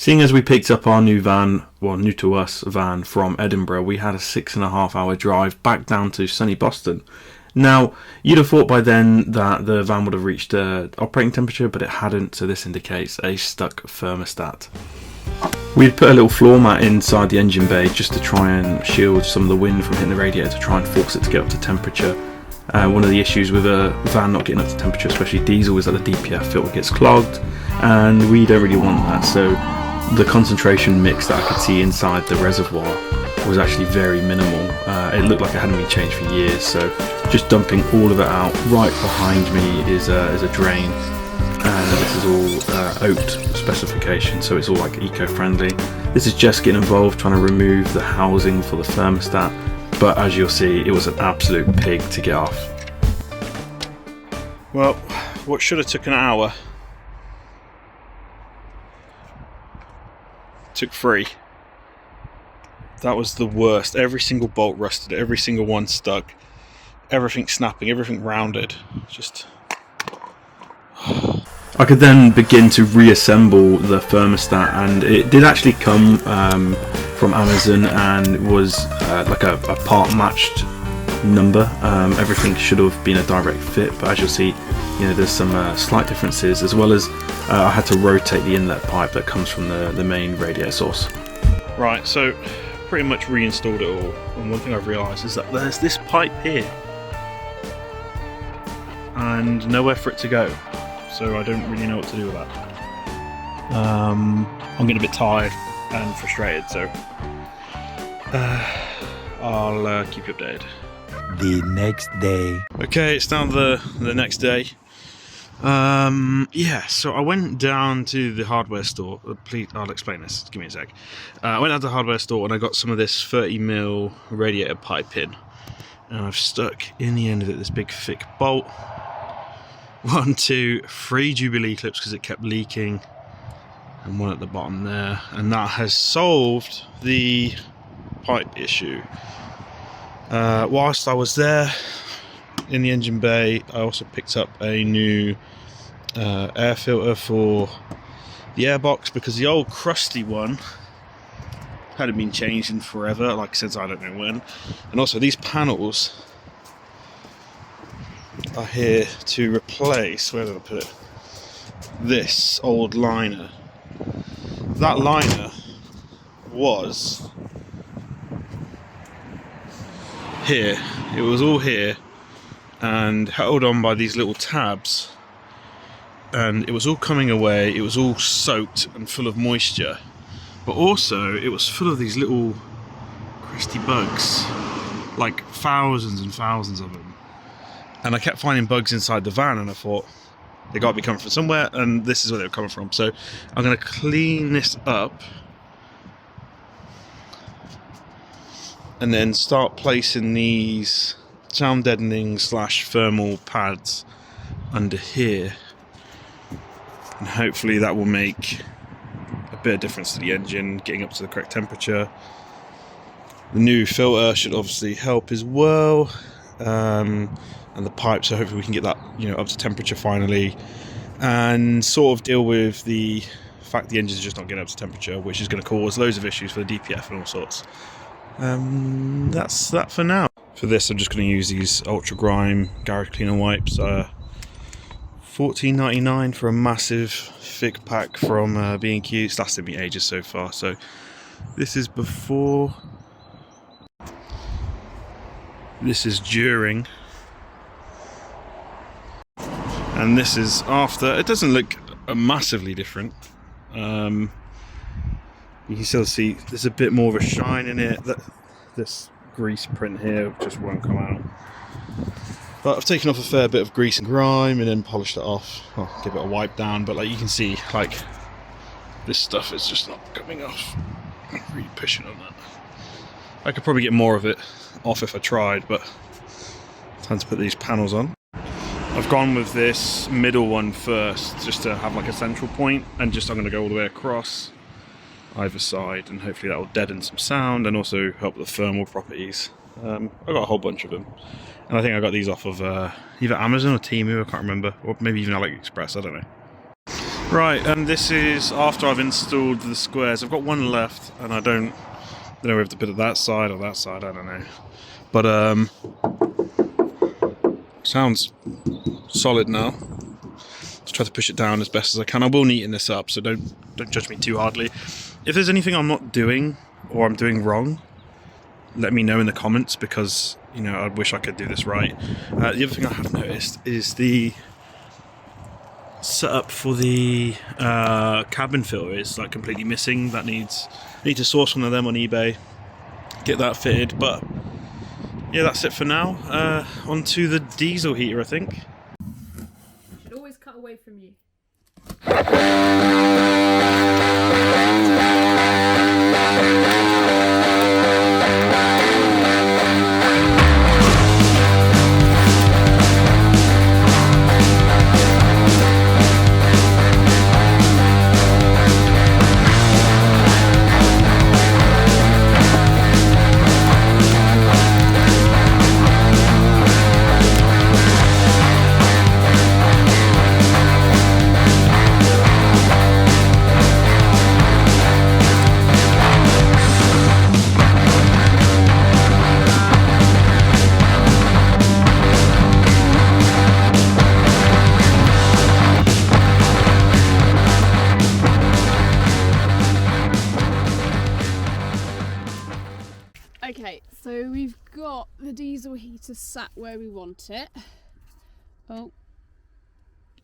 Seeing as we picked up our new van, well, new to us van from Edinburgh, we had a 6.5 hour drive back down to sunny Boston. Now, you'd have thought by then that the van would have reached operating temperature, but it hadn't, so this indicates a stuck thermostat. We'd put a little floor mat inside the engine bay just to try and shield some of the wind from hitting the radiator, to try and force it to get up to temperature. One of the issues with a van not getting up to temperature, especially diesel, is that the DPF filter gets clogged, and we don't really want that. So the concentration mix that I could see inside the reservoir was actually very minimal. It looked like it hadn't been changed for years, so just dumping all of it out. Right behind me is a drain, and this is all oat specification, so it's all like eco-friendly. This is just getting involved trying to remove the housing for the thermostat, but as you'll see, it was an absolute pig to get off. Well, what should have taken an hour took 3. That was the worst. Every single bolt rusted, every single one stuck, everything snapping, everything rounded. Just I could then begin to reassemble the thermostat, and it did actually come from Amazon, and was like a part matched number. Everything should have been a direct fit, but as you'll see, there's some slight differences, as well as I had to rotate the inlet pipe that comes from the main radiator source. Right, so pretty much reinstalled it all, and one thing I've realised is that there's this pipe here and nowhere for it to go, so I don't really know what to do with that. I'm getting a bit tired and frustrated, so I'll keep you updated. The next day. Okay, it's now the next day. Yeah, so I went down to the hardware store. Please, I'll explain this. Give me a sec. I went down to the hardware store and I got some of this 30mm radiator pipe in, and I've stuck in the end of it this big thick bolt. 1, 2, 3 Jubilee clips because it kept leaking, and one at the bottom there, and that has solved the pipe issue. Whilst I was there in the engine bay, I also picked up a new air filter for the airbox, because the old crusty one hadn't been changed in forever, like since I don't know when. And also these panels are here to replace, where did I put it, this old liner. That liner was here, it was all here and held on by these little tabs, and it was all coming away. It was all soaked and full of moisture, but also it was full of these little crusty bugs, like thousands and thousands of them. And I kept finding bugs inside the van, and I thought they got to be coming from somewhere, and this is where they were coming from. So I'm going to clean this up and then start placing these sound deadening / thermal pads under here, and hopefully that will make a bit of difference to the engine getting up to the correct temperature. The new filter should obviously help as well, and the pipe, so hopefully we can get that up to temperature finally, and sort of deal with the fact the engine's just not getting up to temperature, which is going to cause loads of issues for the DPF and all sorts. That's that for now. For this, I'm just going to use these Ultra Grime garage cleaner wipes. $14.99 for a massive thick pack from B&Q. It's lasted me ages so far. So this is before, this is during, and this is after. It doesn't look massively different. You can still see there's a bit more of a shine in it. This grease print here just won't come out. But I've taken off a fair bit of grease and grime and then polished it off. I'll give it a wipe down, but like you can see, like this stuff is just not coming off. I'm really pushing on that. I could probably get more of it off if I tried, but time to put these panels on. I've gone with this middle one first, just to have like a central point, and I'm going to go all the way across either side, and hopefully that will deaden some sound and also help the thermal properties. I've got a whole bunch of them, and I think I got these off of either Amazon or Temu, I can't remember, or maybe even AliExpress, I don't know. Right, and this is after I've installed the squares. I've got one left, and I don't know if to put it that side or that side, I don't know. But sounds solid now. Let's try to push it down as best as I can. I will neaten this up, so don't judge me too hardly. If there's anything I'm not doing or I'm doing wrong, let me know in the comments, because you know, I wish I could do this right. The other thing I have noticed is the setup for the cabin filter is like completely missing. That need to source one of them on eBay, get that fitted. But yeah, that's it for now. Onto the diesel heater, I think. Should always cut away from you. Okay, so we've got the diesel heater sat where we want it. Oh,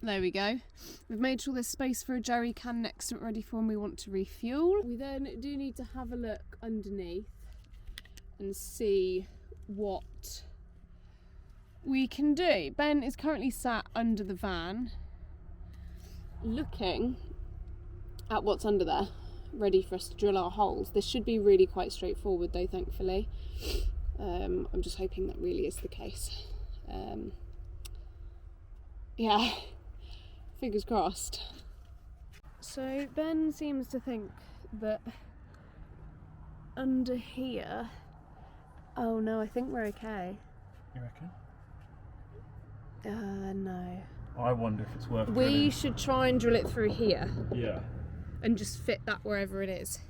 there we go. We've made sure there's space for a jerry can next to it, ready for when we want to refuel. We then do need to have a look underneath and see what we can do. Ben is currently sat under the van looking at what's under there, ready for us to drill our holes. This should be really quite straightforward though, thankfully. I'm just hoping that really is the case. Yeah, fingers crossed. So Ben seems to think that under here, oh no, I think we're okay. You reckon? No. I wonder if it's worth We drilling. should try and drill it through here. Yeah. And just fit that wherever it is.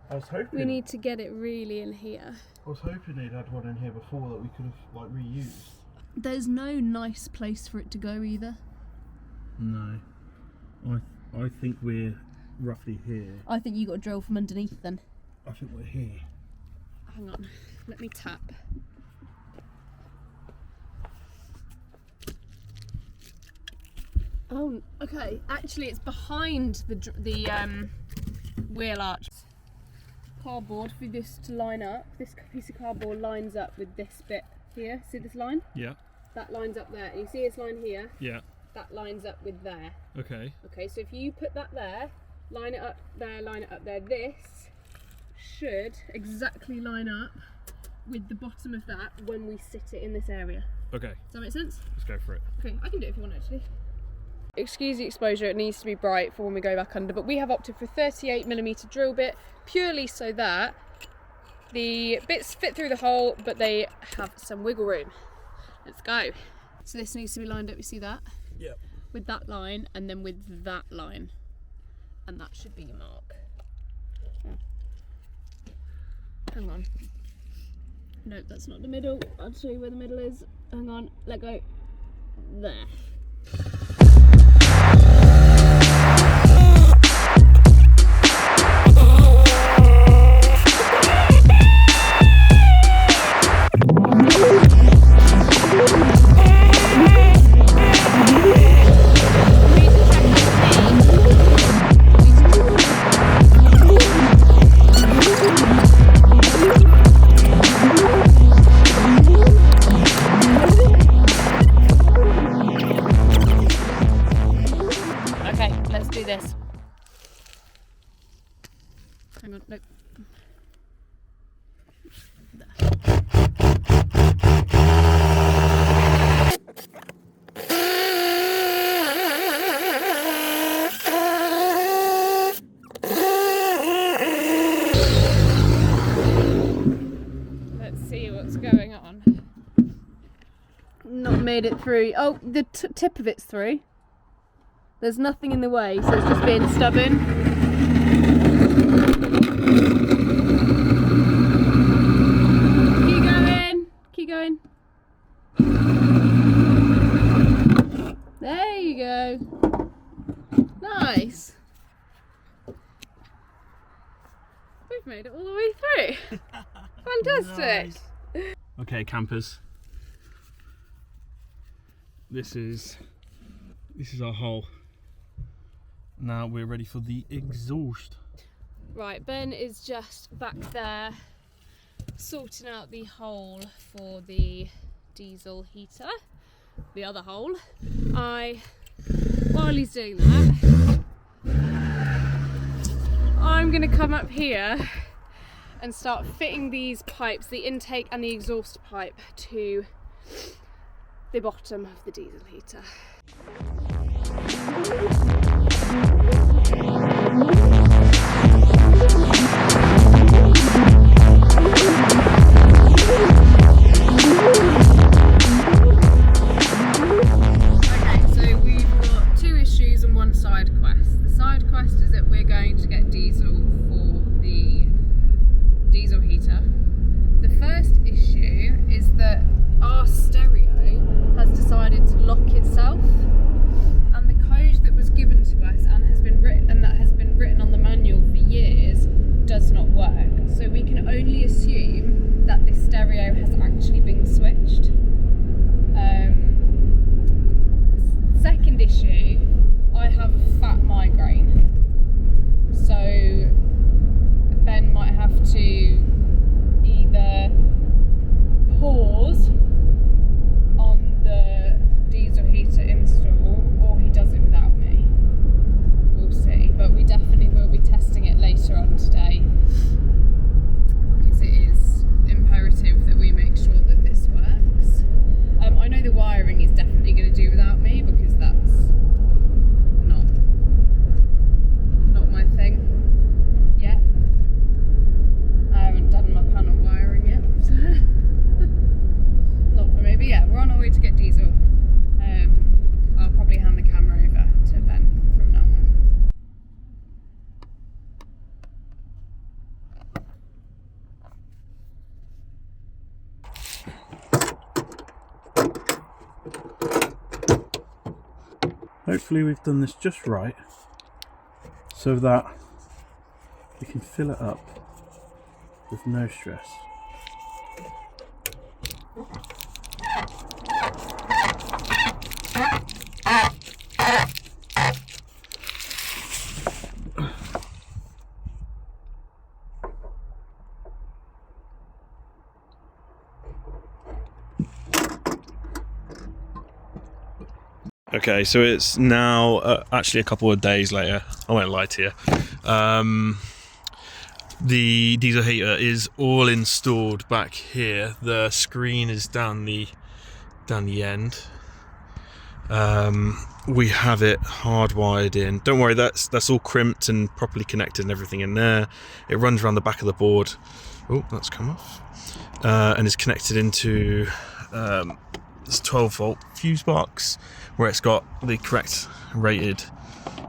I was hoping. We need to get it really in here. I was hoping they'd had one in here before that we could have like reused. There's no nice place for it to go either. No. I think we're roughly here. I think you got to drill from underneath then. I think we're here. Hang on, let me tap. Oh, okay. Actually, it's behind the wheel arch. Cardboard for this to line up. This piece of cardboard lines up with this bit here. See this line? Yeah. That lines up there. You see this line here? Yeah. That lines up with there. Okay. Okay, so if you put that there, line it up there, line it up there, this should exactly line up with the bottom of that when we sit it in this area. Okay. Does that make sense? Let's go for it. Okay, I can do it if you want actually. Excuse the exposure, it needs to be bright for when we go back under, but we have opted for 38mm drill bit, purely so that the bits fit through the hole, but they have some wiggle room. Let's go. So this needs to be lined up, you see that? Yep. With that line, and then with that line. And that should be your mark. Hang on. Nope, that's not the middle. I'll show you where the middle is. Hang on, let go. There. This. Hang on, nope. Let's see what's going on. Not me. made it through. Oh, the tip of it's through. There's nothing in the way, so it's just being stubborn. Keep going. Keep going. There you go. Nice. We've made it all the way through. Fantastic. Nice. Okay, campers. This is our hole. Now we're ready for the exhaust. Right, Ben is just back there sorting out the hole for the diesel heater, the other hole. While he's doing that, I'm going to come up here and start fitting these pipes, the intake and the exhaust pipe, to the bottom of the diesel heater. Hopefully we've done this just right so that we can fill it up with no stress. Okay, so it's now actually a couple of days later. I won't lie to you. The diesel heater is all installed back here. The screen is down the end. We have it hardwired in. Don't worry, that's all crimped and properly connected and everything in there. It runs around the back of the board. Oh, that's come off. And is connected into this 12-volt fuse box, where it's got the correct rated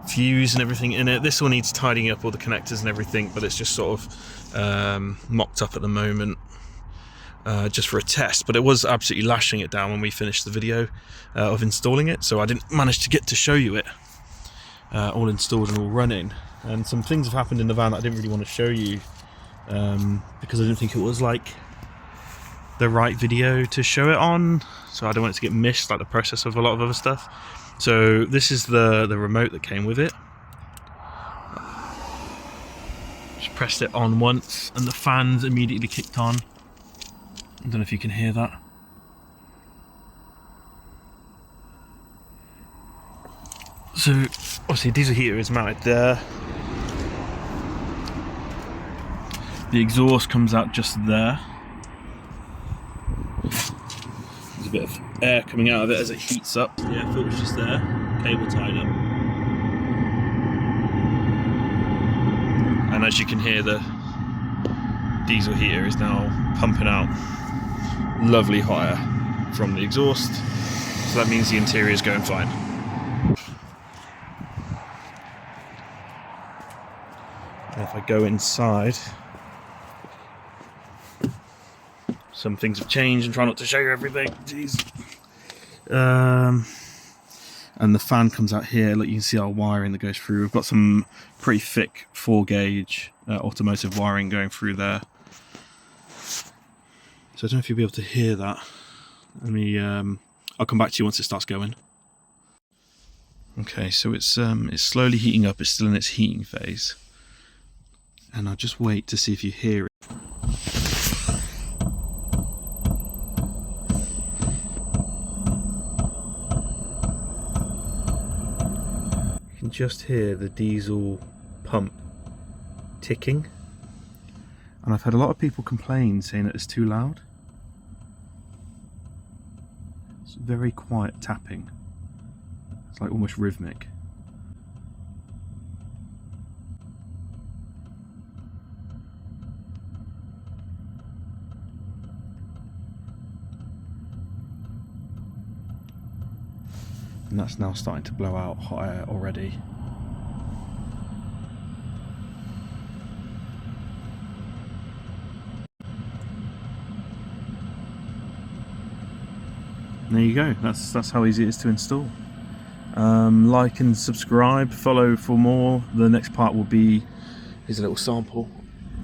fuse and everything in it. This all needs tidying up, all the connectors and everything, but it's just sort of mocked up at the moment, just for a test. But it was absolutely lashing it down when we finished the video of installing it, so I didn't manage to get to show you it all installed and all running. And some things have happened in the van that I didn't really want to show you because I didn't think it was like the right video to show it on, so I don't want it to get missed, like the process of a lot of other stuff. So this is the remote that came with it. Just pressed it on once and the fans immediately kicked on. I don't know if you can hear that. So obviously diesel heater is mounted there. The exhaust comes out just there. There's a bit of air coming out of it as it heats up. Yeah, filter's just there, cable tied up. And as you can hear, the diesel heater is now pumping out lovely hot air from the exhaust. so that means the interior is going fine. And if I go inside, some things have changed and try not to show you everything. Jeez. And the fan comes out here. Look, you can see our wiring that goes through. We've got some pretty thick 4-gauge automotive wiring going through there. So I don't know if you'll be able to hear that. Let me. I'll come back to you once it starts going. Okay, so it's slowly heating up. It's still in its heating phase, and I'll just wait to see if you hear it. You can just hear the diesel pump ticking, and I've had a lot of people complain saying that it's too loud. It's very quiet tapping. It's like almost rhythmic. And that's now starting to blow out hot air already. There you go. That's how easy it is to install. Like and subscribe. Follow for more. The next part will be, here's a little sample,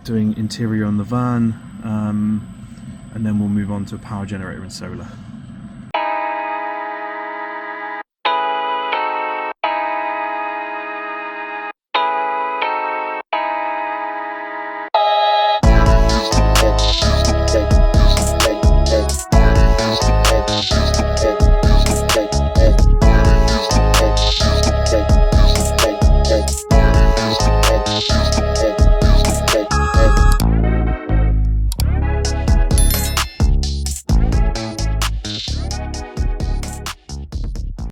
doing interior on the van, and then we'll move on to a power generator and solar.